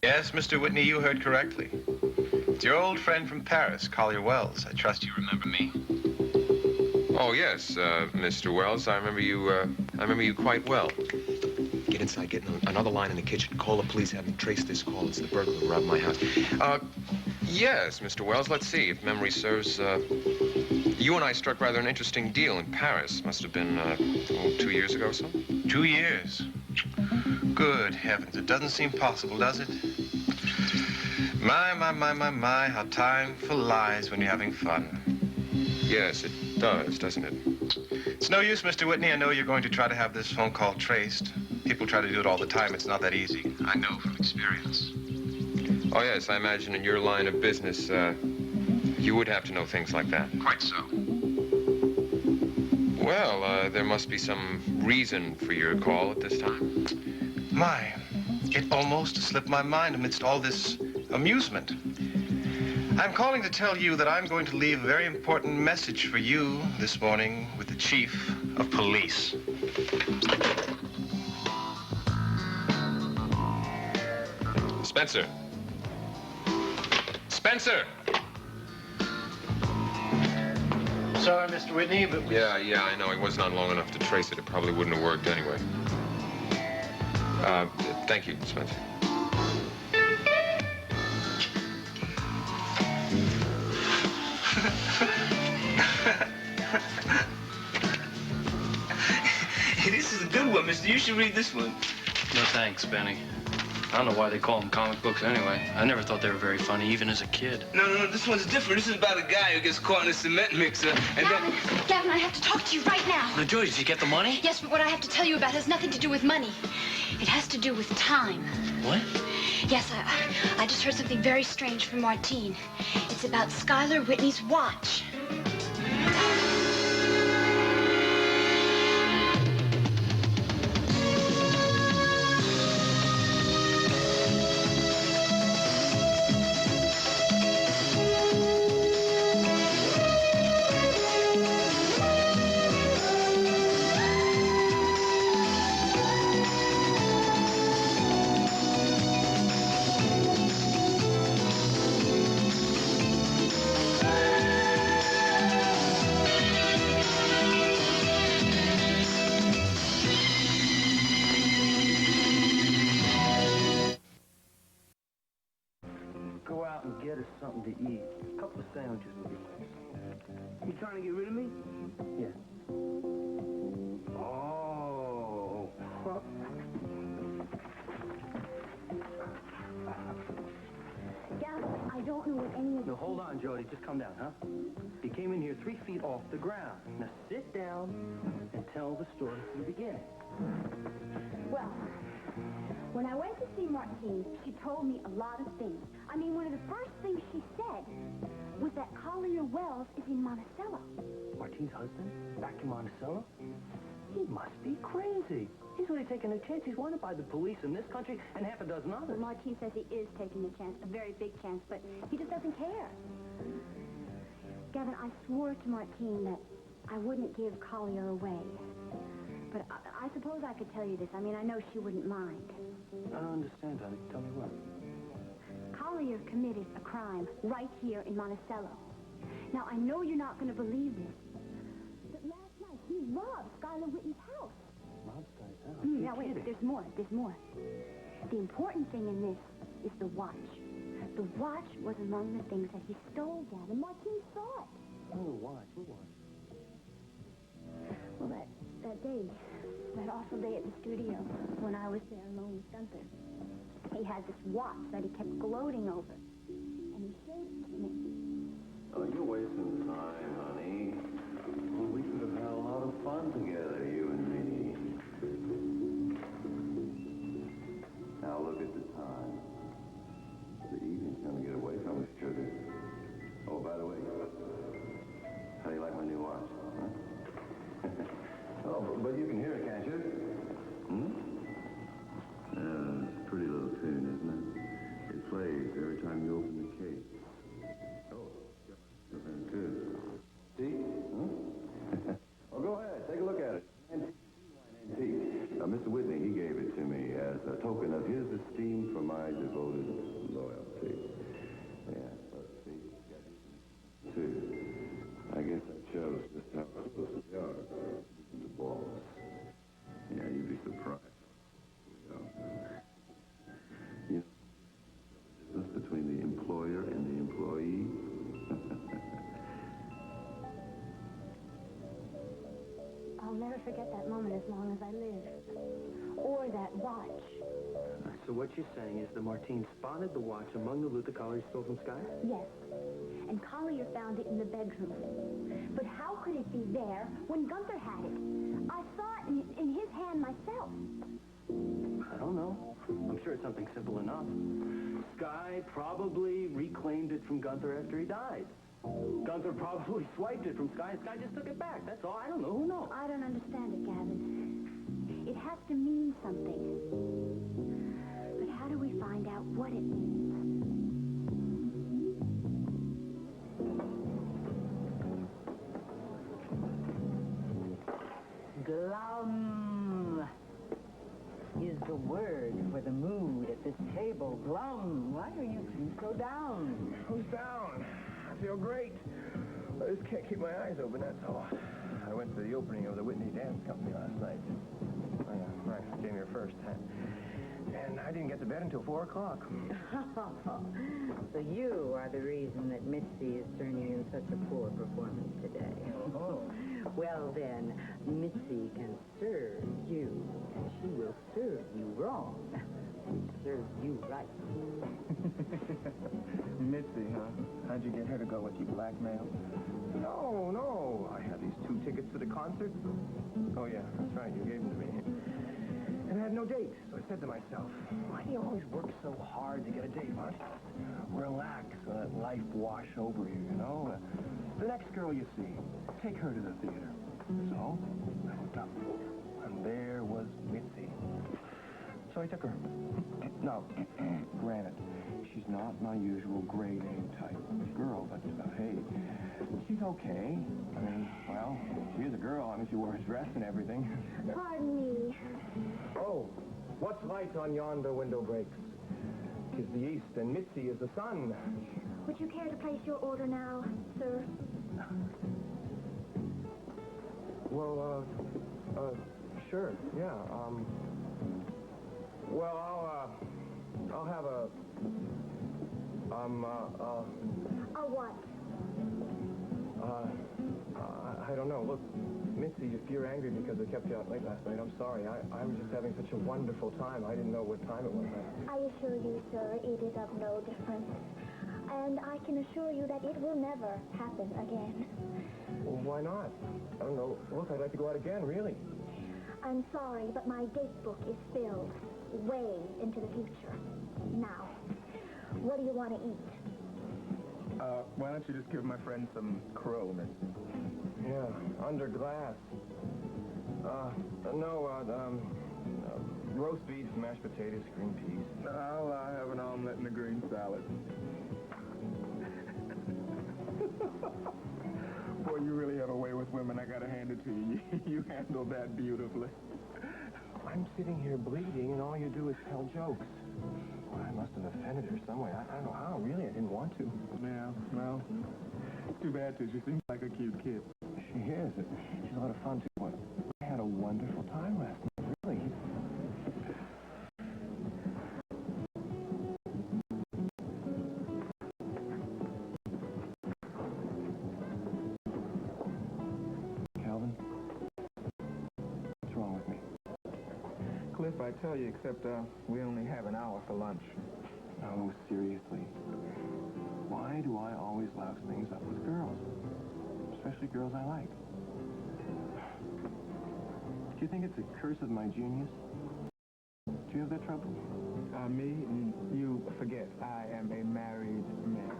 Yes, Mr. Whitney, you heard correctly. It's your old friend from Paris, Collier Wells. I trust you remember me. Oh, yes, Mr. Wells. I remember you quite well. Get inside, get another line in the kitchen. Call the police, have them trace this call. It's the burglar who robbed my house. Yes, Mr. Wells, let's see. If memory serves, you and I struck rather an interesting deal in Paris. Must have been, 2 years ago or so? 2 years? Good heavens, it doesn't seem possible, does it? My, how time flies when you're having fun. Yes, it does, doesn't it? It's no use, Mr. Whitney. I know you're going to try to have this phone call traced. People try to do it all the time. It's not that easy. I know from experience. Oh, yes, I imagine in your line of business, you would have to know things like that. Quite so. Well, there must be some reason for your call at this time. My, it almost slipped my mind amidst all this amusement. I'm calling to tell you that I'm going to leave a very important message for you this morning with the Chief of Police. Spencer. Spencer! Sorry, Mr. Whitney, but... Yeah, I know. It wasn't on long enough to trace it. It probably wouldn't have worked anyway. Thank you, Spencer. This is a good one, mister. You should read this one. No thanks, Benny. I don't know why they call them comic books anyway. I never thought they were very funny, even as a kid. No, this one's different. This is about a guy who gets caught in a cement mixer and Gavin, I have to talk to you right now. Now, Jody, did you get the money? Yes, but what I have to tell you about has nothing to do with money. It has to do with time. What? Yes, I just heard something very strange from Martine. It's about Skylar Whitney's watch. Get us something to eat. A couple of sandwiches would be nice. You trying to get rid of me? Yeah. Oh. Gavin, I don't know what any of No, hold on, Jody. Just come down, huh? You came in here 3 feet off the ground. Now sit down and tell the story from the beginning. Well, when I went to see Martine, she told me a lot of things. I mean, one of the first things she said was that Collier Wells is in Monticello. Martine's husband? Back in Monticello? He must be crazy. He's really taking a chance. He's wanted by the police in this country and half a dozen others. Well, Martine says he is taking a chance, a very big chance, but he just doesn't care. Gavin, I swore to Martine that I wouldn't give Collier away. But I suppose I could tell you this. I mean, I know she wouldn't mind. I don't understand, honey. Tell me what. Collier committed a crime right here in Monticello. Now, I know you're not going to believe this, but last night he robbed Skylar Whitney's house. Robbed Skylar's house? Now, wait, there's more. The important thing in this is the watch. The watch was among the things that he stole, Gavin. Martine saw it. Oh, the watch. What watch? Well, that day, that awful day at the studio, when I was there alone with Gunther, he had this watch that he kept gloating over, and he showed it to me. Oh, you're wasting time, honey. Well, we could have had a lot of fun together, you and me. Now look at the time. The evening's gonna get away from us, sugar. Oh, by the way, how do you like my new watch? Huh? Oh, but you can hear it, can't you? Yeah, it's a pretty little tune, isn't it? It plays every time you open the case. Oh, too. See? Well, go ahead. Take a look at it. And you're saying is the Martine spotted the watch among the loot the Collier stole from Sky? Yes. And Collier found it in the bedroom. But how could it be there when Gunther had it? I saw it in his hand myself. I don't know. I'm sure it's something simple enough. Sky probably reclaimed it from Gunther after he died. Gunther probably swiped it from Sky, and Sky just took it back. That's all. I don't know. Who knows? I don't understand it, Gavin. It has to mean something. But how do we find out what it means? Glum is the word for the mood at this table. Glum, why are you two so down? Who's down? I feel great. I just can't keep my eyes open, that's all. I went to the opening of the Whitney Dance Company last night. Oh, yeah, right. I came here first. And I didn't get to bed until 4 o'clock. So you are the reason that Mitzi is turning in such a poor performance today. Oh. Well, then, Mitzi can serve you, and she will serve you wrong. Serve you right. Mitzi, huh? How'd you get her to go with you, blackmail? No. I had these 2 tickets to the concert. Oh, yeah, that's right. You gave them to me. And I had no date, so I said to myself, why do you always work so hard to get a date? Why don't you just relax and let life wash over you, you know? The next girl you see, take her to the theater. So, I looked up, and there was Mitzi. So I took her. Now, granted, she's not my usual grade A type girl, but hey, she's okay. I mean, well, she is a girl. I mean, she wears dress and everything. Pardon me. Oh, what's light on yonder window breaks? 'Tis the east, and Mitzi is the sun. Would you care to place your order now, sir? Well, sure, yeah, well, I'll have a what? I don't know. Look, Mitzi, if you're angry because I kept you out late last night, I'm sorry. I was just having such a wonderful time. I didn't know what time it was. I assure you, sir, it is of no difference. And I can assure you that it will never happen again. Well, why not? I don't know. Look, I'd like to go out again, really. I'm sorry, but my date book is filled way into the future. Now, what do you want to eat? Why don't you just give my friend some crow, Miss? Yeah, under glass. Roast beef, mashed potatoes, green peas. I'll have an omelet and a green salad. Boy, you really have a way with women. I gotta hand it to you. You handled that beautifully. I'm sitting here bleeding, and all you do is tell jokes. Well, I must have offended her some way. I don't know how. Really, I didn't want to. Yeah, well, too bad, too. She seems like a cute kid. She is. She's a lot of fun, too. But I had a wonderful time last night, really. Calvin? What's wrong with me? Cliff, I tell you, except we only have an hour for lunch. Oh, seriously. Why do I always louse things up with girls? Especially girls I like. Do you think it's a curse of my genius? Do you have that trouble? Me? You forget, I am a married man.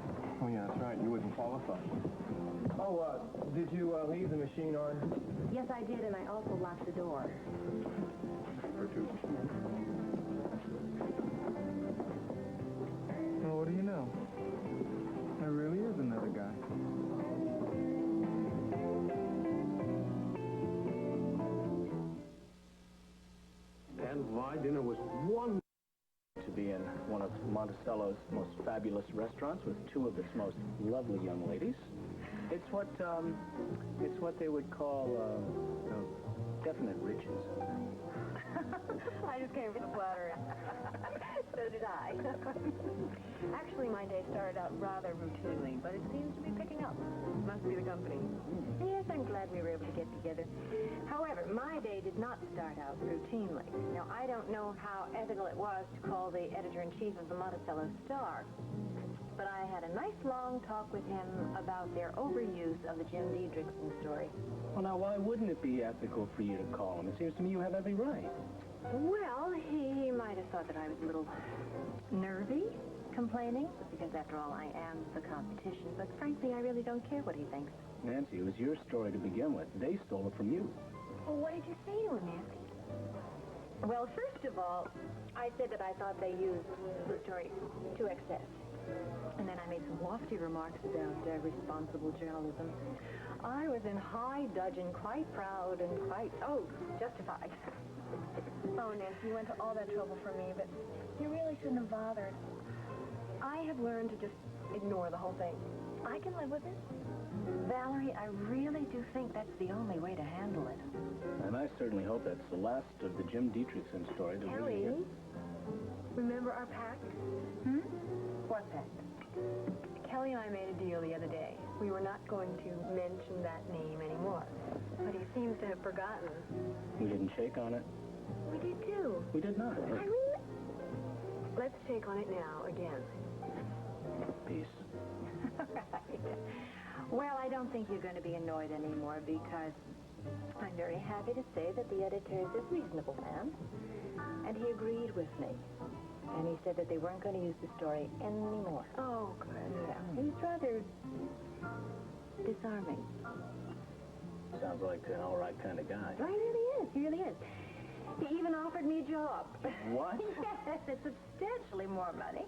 Oh, yeah, that's right. You wouldn't qualify. Oh, did you leave the machine on? Yes, I did, and I also locked the door. Well, what do you know? There really is another guy. And my dinner was wonderful to be in one of Monticello's most fabulous restaurants with 2 of its most lovely young ladies. It's what they would call definite riches. I just came for the flattery. So did I. guy. Actually, my day started out rather routinely, but it seems to be picking up. Must be the company. Yes, I'm glad we were able to get together. However, my day did not start out routinely. Now, I don't know how ethical it was to call the editor-in-chief of the Monticello Star, but I had a nice long talk with him about their overuse of the Jim Diedrichson story. Well, now, why wouldn't it be ethical for you to call him? It seems to me you have every right. Well, he might have thought that I was a little nervy, complaining, because after all, I am the competition. But frankly, I really don't care what he thinks. Nancy, it was your story to begin with. They stole it from you. Well, what did you say to him, Nancy? Well, first of all, I said that I thought they used the story to excess. And then I made some lofty remarks about responsible journalism. I was in high dudgeon, quite proud and quite, justified. Oh, Nancy, you went to all that trouble for me, but you really shouldn't have bothered. I have learned to just ignore the whole thing. I can live with it. Valerie, I really do think that's the only way to handle it. And I certainly hope that's the last of the Jim Diedrichson story. Kelly, remember our pact? What pact? Kelly and I made a deal the other day. We were not going to mention that name anymore. But he seems to have forgotten. We didn't shake on it. We did too. We did not. Let's shake on it now again. Peace. Right. Well, I don't think you're going to be annoyed anymore because I'm very happy to say that the editor is a reasonable man. And he agreed with me. And he said that they weren't going to use the story anymore. Oh, good. Yeah. He's rather disarming. Sounds like an all right kind of guy. Oh, he really is. He really is. He even offered me a job. What? Yes, it's substantially more money,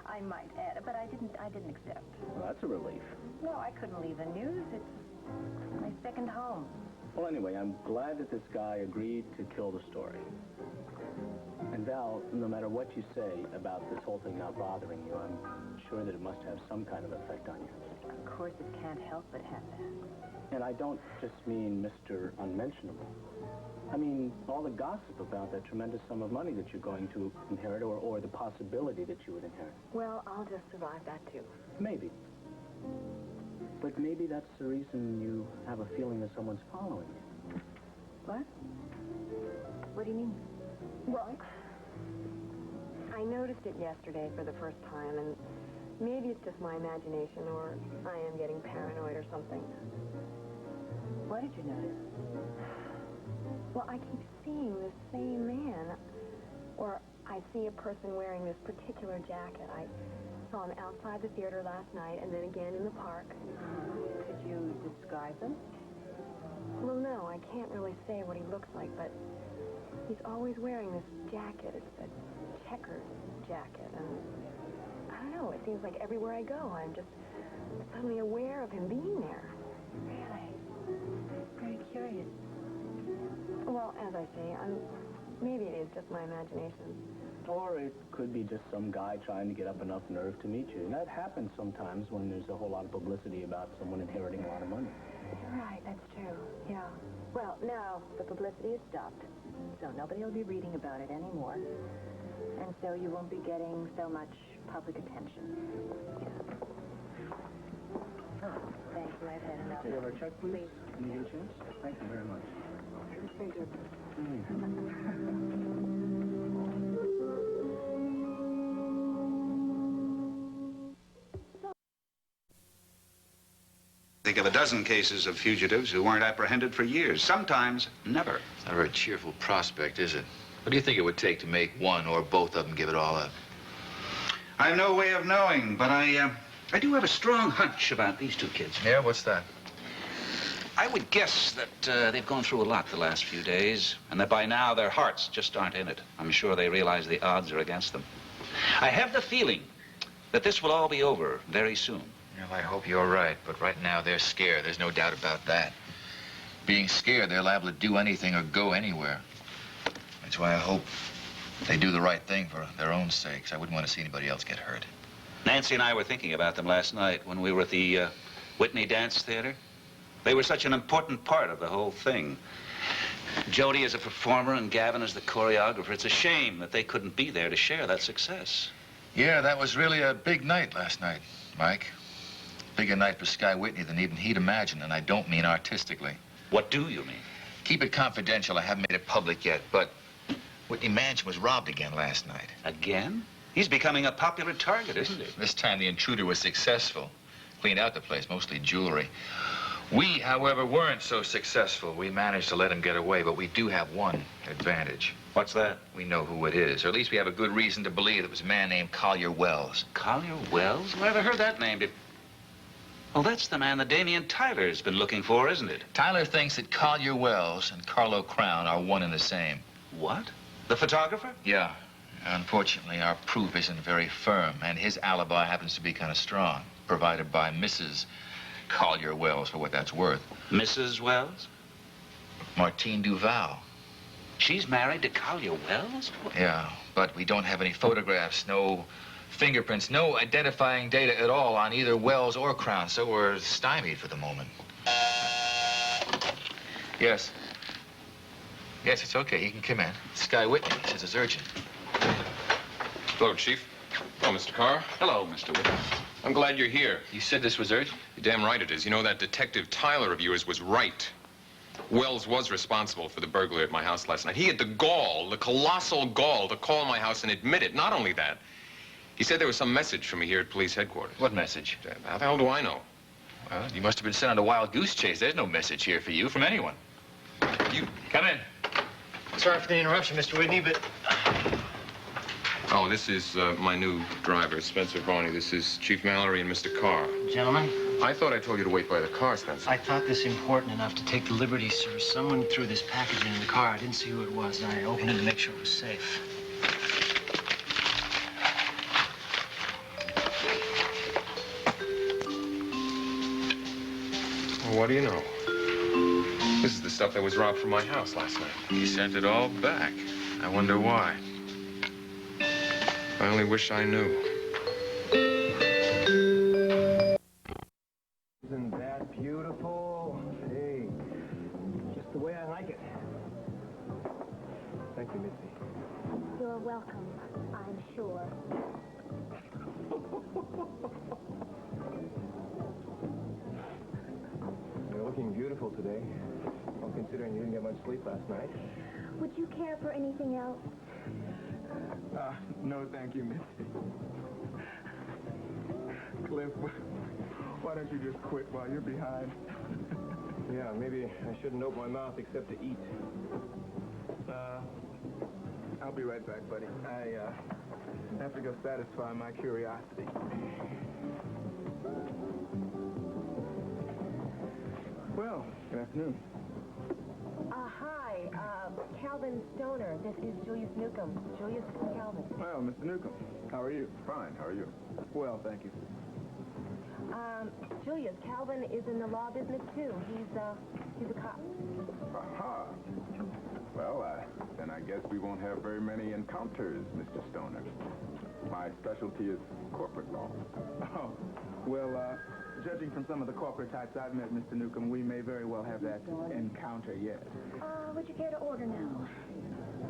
I might add, but I didn't accept. Well, that's a relief. No, I couldn't leave the news. It's my second home. Well, anyway, I'm glad that this guy agreed to kill the story. And Val, no matter what you say about this whole thing not bothering you, I'm sure that it must have some kind of effect on you. Of course, it can't help but have that. And I don't just mean Mr. Unmentionable. I mean all the gossip about that tremendous sum of money that you're going to inherit, or the possibility that you would inherit. Well, I'll just survive that, too. Maybe. But maybe that's the reason you have a feeling that someone's following you. What? What do you mean? Well, I noticed it yesterday for the first time, and maybe it's just my imagination, or I am getting paranoid or something. What did you notice? Well, I keep seeing the same man, or I see a person wearing this particular jacket. I saw him outside the theater last night, and then again in the park. Could you describe him? Well, no, I can't really say what he looks like, but he's always wearing this jacket. It's a checkered jacket, and I don't know, it seems like everywhere I go, I'm just suddenly aware of him being there. Really? Very curious. Well, as I say, maybe it is just my imagination. Or it could be just some guy trying to get up enough nerve to meet you. And that happens sometimes when there's a whole lot of publicity about someone inheriting a lot of money. Right, that's true, yeah. Well, now the publicity is stopped, so nobody will be reading about it anymore. And so you won't be getting so much public attention. Thank you, I've had enough. Can you have our check, please? Can you get a chance? Thank you very much. Thank you. Think of a dozen cases of fugitives who weren't apprehended for years, sometimes never. It's not a very cheerful prospect, is it? What do you think it would take to make one or both of them give it all up? I have no way of knowing, but I do have a strong hunch about these two kids. Yeah, what's that? I would guess that they've gone through a lot the last few days, and that by now their hearts just aren't in it. I'm sure they realize the odds are against them. I have the feeling that this will all be over very soon. Well, I hope you're right, but right now they're scared. There's no doubt about that. Being scared, they're liable to do anything or go anywhere. That's why I hope they do the right thing for their own sakes. I wouldn't want to see anybody else get hurt. Nancy and I were thinking about them last night when we were at the Whitney Dance Theater. They were such an important part of the whole thing. Jody is a performer and Gavin is the choreographer. It's a shame that they couldn't be there to share that success. Yeah, that was really a big night last night, Mike. Bigger night for Sky Whitney than even he'd imagined, and I don't mean artistically. What do you mean? Keep it confidential. I haven't made it public yet, but Whitney Mansion was robbed again last night. Again? He's becoming a popular target, isn't he? This time the intruder was successful. Cleaned out the place, mostly jewelry. We, however, weren't so successful. We managed to let him get away, but we do have one advantage. What's that? We know who it is, or at least we have a good reason to believe it was a man named Collier Wells. Collier Wells? Well, I've heard that name before. Well, that's the man that Damien Tyler's been looking for, isn't it? Tyler thinks that Collier Wells and Carlo Crown are one and the same. What? The photographer? Yeah. Unfortunately, our proof isn't very firm, and his alibi happens to be kind of strong, provided by Mrs. Collier Wells, for what that's worth. Mrs. Wells? Martine Duval. She's married to Collier Wells? Yeah, but we don't have any photographs, no fingerprints, no identifying data at all on either Wells or Crown, so we're stymied for the moment. Yes. Yes, it's okay. You can come in. Sky Whitney says it's urgent. Hello, Chief. Hello, Mr. Carr. Hello, Mr. Whitney. I'm glad you're here. You said this was urgent? You're damn right it is. You know, that Detective Tyler of yours was right. Wells was responsible for the burglary at my house last night. He had the gall, the colossal gall, to call my house and admit it. Not only that, he said there was some message from me here at police headquarters. What message? How the hell do I know? Well, you must have been sent on a wild goose chase. There's no message here for you from anyone. You... Come in. Sorry for the interruption, Mr. Whitney, but... Oh, this is my new driver, Spencer Varney. This is Chief Mallory and Mr. Carr. Gentlemen? I thought I told you to wait by the car, Spencer. I thought this important enough to take the liberty, sir. Someone threw this package in the car. I didn't see who it was, and I opened it to make sure it was safe. Well, what do you know? This is the stuff that was robbed from my house last night. He sent it all back. I wonder why. I only wish I knew. Isn't that beautiful? Hey, just the way I like it. Thank you, Mitzi. You're welcome, I'm sure. You're looking beautiful today. Well, considering you didn't get much sleep last night. Would you care for anything else? No, thank you, Mitzi. Cliff, why don't you just quit while you're behind? Yeah, maybe I shouldn't open my mouth except to eat. I'll be right back, buddy. I have to go satisfy my curiosity. Well, good afternoon. Hi, Calvin Stoner. This is Julius Newcombe. Julius Calvin. Well, Mr. Newcombe, how are you? Fine, how are you? Well, thank you. Julius, Calvin is in the law business, too. He's a cop. Aha. Well, then I guess we won't have very many encounters, Mr. Stoner. My specialty is corporate law. Oh, well, judging from some of the corporate types I've met, Mr. Newcombe, we may very well have that encounter yet. Would you care to order now?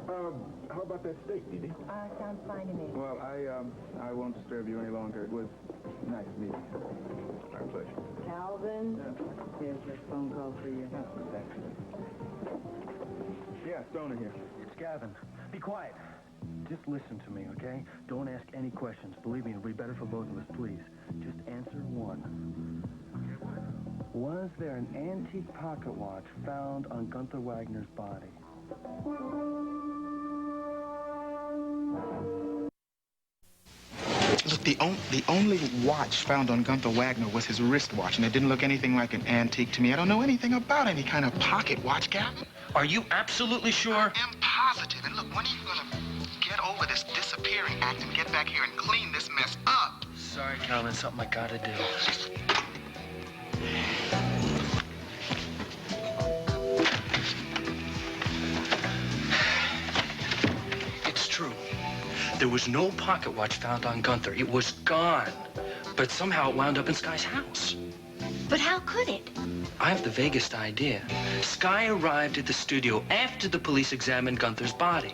How about that steak, Didi? Sounds fine to me. Well, I won't disturb you any longer. It was nice meeting you. My pleasure. Calvin, here's your phone call for you. Yeah, Stoner here. It's Gavin. Be quiet. Just listen to me, okay? Don't ask any questions. Believe me, it'll be better for both of us, please. Just answer one. Was there an antique pocket watch found on Gunther Wagner's body? Look, the only watch found on Gunther Wagner was his wristwatch, and it didn't look anything like an antique to me. I don't know anything about any kind of pocket watch, Gavin. Are you absolutely sure? I am positive. And look, when are you gonna get over this disappearing act and get back here and clean this mess up? Sorry, Calvin, something I gotta do. It's true. There was no pocket watch found on Gunther. It was gone. But somehow it wound up in Sky's house. But how could it? I have the vaguest idea. Sky arrived at the studio after the police examined Gunther's body.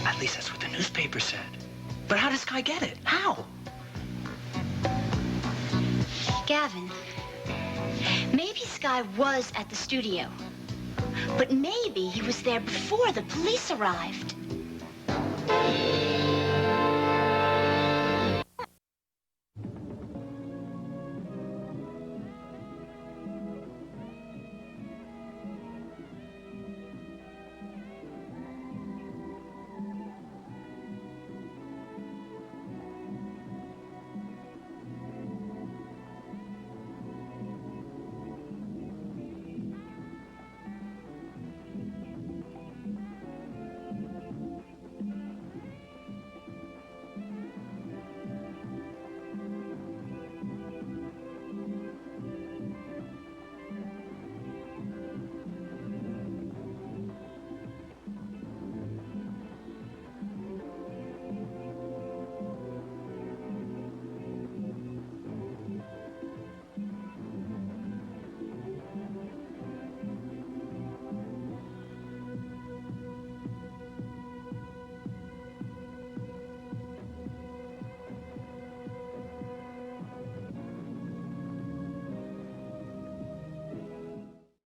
At At least that's what the newspaper said. But how did Sky get it? How? Gavin, maybe Sky was at the studio. But maybe he was there before the police arrived.